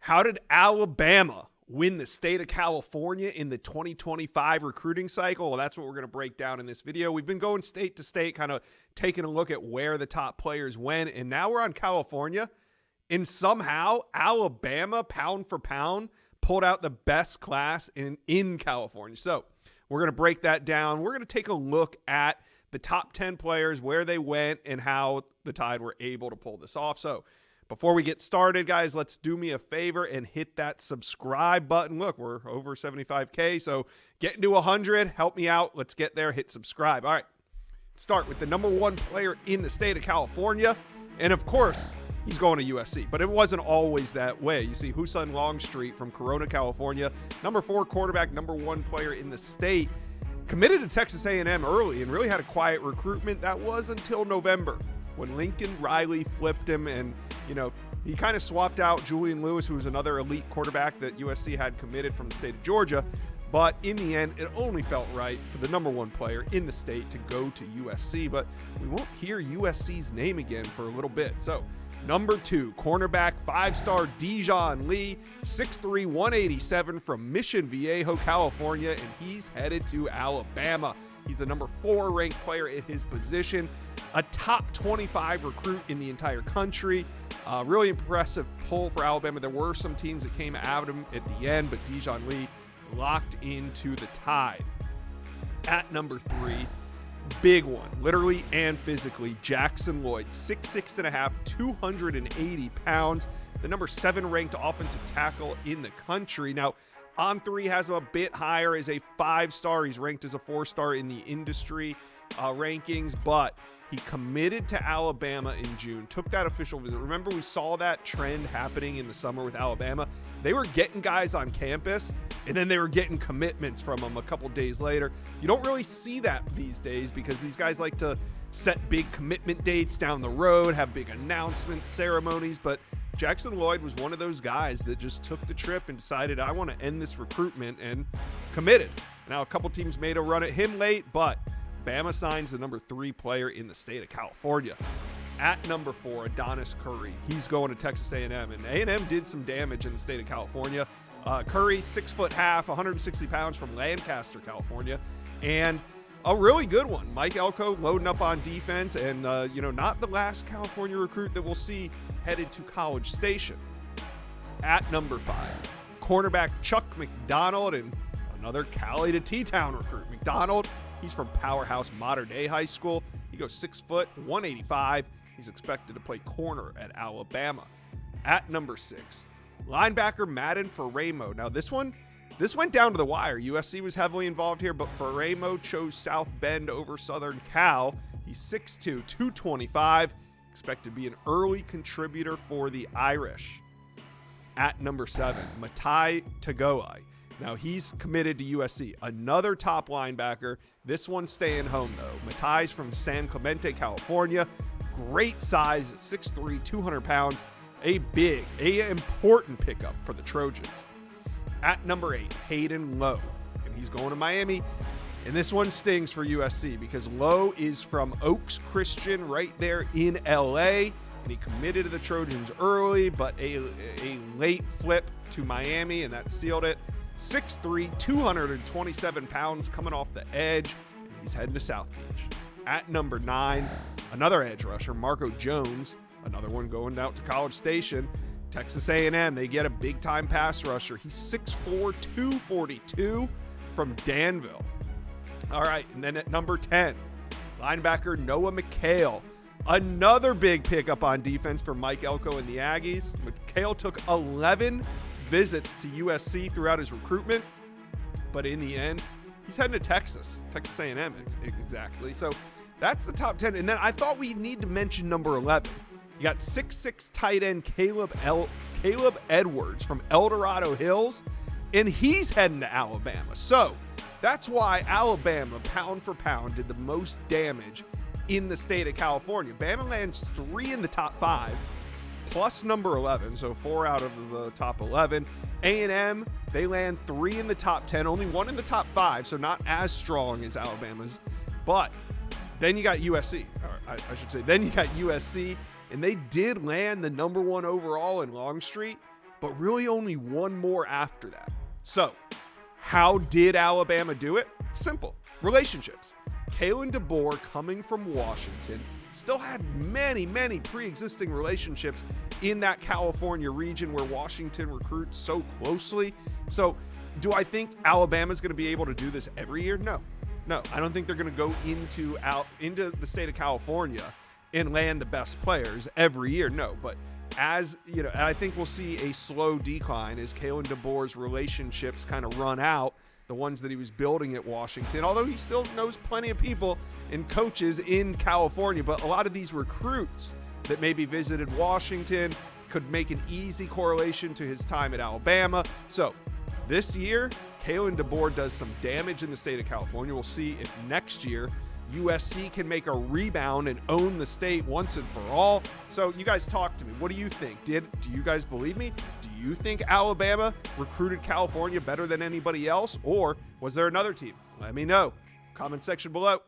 How did Alabama win the state of California in the 2025 recruiting cycle? Well, that's what we're going to break down in this video. We've been going state to state, kind of taking a look at where the top players went, and now we're on California. And somehow, Alabama, pound for pound, pulled out the best class in California. So we're going to break that down. We're going to take a look at the top 10 players, where they went, and how the Tide were able to pull this off. So before we get started, guys, let's do me a favor and hit that subscribe button. Look, we're over 75K, so getting to 100. Help me out. Let's get there. Hit subscribe. All right, start with the number one player in the state of California. And, of course, he's going to USC, but it wasn't always that way. You see Husan Longstreet from Corona, California, number 4 quarterback, number 1 player in the state, committed to Texas A&M early and really had a quiet recruitment. That was until November when Lincoln Riley flipped him, and, you know, he kind of swapped out Julian Lewis, who was another elite quarterback that USC had committed from the state of Georgia. But in the end, it only felt right for the number 1 player in the state to go to USC. But we won't hear USC's name again for a little bit. So number 2, cornerback, 5-star Dejon Lee, 6'3", 187 from Mission Viejo, California, and he's headed to Alabama. He's the number 4 ranked player in his position, a top 25 recruit in the entire country. Really impressive pull for Alabama. There were some teams that came at him at the end, but Dejon Lee locked into the Tide. At number 3, big one, literally and physically, Jackson Lloyd, 6'6.5", 280 pounds, the number 7 ranked offensive tackle in the country. Now, On3 has him a bit higher as a 5-star. He's ranked as a 4-star in the industry rankings, but he committed to Alabama in June, took that official visit. Remember, we saw that trend happening in the summer with Alabama. They were getting guys on campus, and then they were getting commitments from them a couple days later. You don't really see that these days because these guys like to set big commitment dates down the road, have big announcement ceremonies, but Jackson Lloyd was one of those guys that just took the trip and decided, I want to end this recruitment, and committed. Now, a couple teams made a run at him late, but Bama signs the number 3 player in the state of California. At number 4, Adonis Curry. He's going to Texas A&M, and A&M did some damage in the state of California. Curry, 6'1", 160 pounds from Lancaster, California, and a really good one. Mcale loading up on defense, and not the last California recruit that we'll see headed to College Station. At number 5, cornerback Chuck McDonald, and another Cali to T-Town recruit. McDonald, he's from Powerhouse Modern Day High School. He goes 6 foot, 185. He's expected to play corner at Alabama. At number 6, linebacker Madden Foro. Now this went down to the wire. USC was heavily involved here, but Foro chose South Bend over Southern Cal. He's 6'2", 225. Expected to be an early contributor for the Irish. At number 7, Mcale Tooi. Now, he's committed to USC. Another top linebacker. This one's staying home, though. Mcale's from San Clemente, California. Great size, 6'3", 200 pounds. A important pickup for the Trojans. At number 8, Hayden Low. And he's going to Miami. And this one stings for USC because Low is from Oaks Christian right there in LA. And he committed to the Trojans early, but a late flip to Miami, and that sealed it. 6'3", 227 pounds coming off the edge, and he's heading to South Beach. At number 9, another edge rusher, Marco Jones, another one going out to College Station. Texas A&M, they get a big-time pass rusher. He's 6'4", 242 from Danville. All right, and then at number 10, linebacker Noah Mcale. Another big pickup on defense for Mcale and the Aggies. Mcale took 11 visits to USC throughout his recruitment, but in the end, he's heading to Texas A&M exactly. So that's the top 10. And then I thought we need to mention number 11. You got 6'6" tight end Caleb Edwards from El Dorado Hills, and he's heading to Alabama. So that's why Alabama, pound for pound, did the most damage in the state of California. Bama lands 3 in the top 5, plus number 11, so 4 out of the top 11. A&M, they land 3 in the top 10, only 1 in the top 5, so not as strong as Alabama's. But then you got USC, or I should say, then you got USC, and they did land the number 1 overall in Longstreet, but really only one more after that. So, how did Alabama do it? Simple. Relationships. Kalen DeBoer, coming from Washington, still had many pre-existing relationships in that California region where Washington recruits so closely. So, do I think Alabama's going to be able to do this every year? No, I don't think they're going to go into the state of California and land the best players every year. No, but as you know, I think we'll see a slow decline as Kalen DeBoer's relationships kind of run out, the ones that he was building at Washington, although he still knows plenty of people and coaches in California. But a lot of these recruits that maybe visited Washington could make an easy correlation to his time at Alabama. So this year, Kalen DeBoer does some damage in the state of California. We'll see if next year USC can make a rebound and own the state once and for all. So you guys talk to me. What do you think? Do you guys believe me? Do you think Alabama recruited California better than anybody else? Or was there another team? Let me know. Comment section below.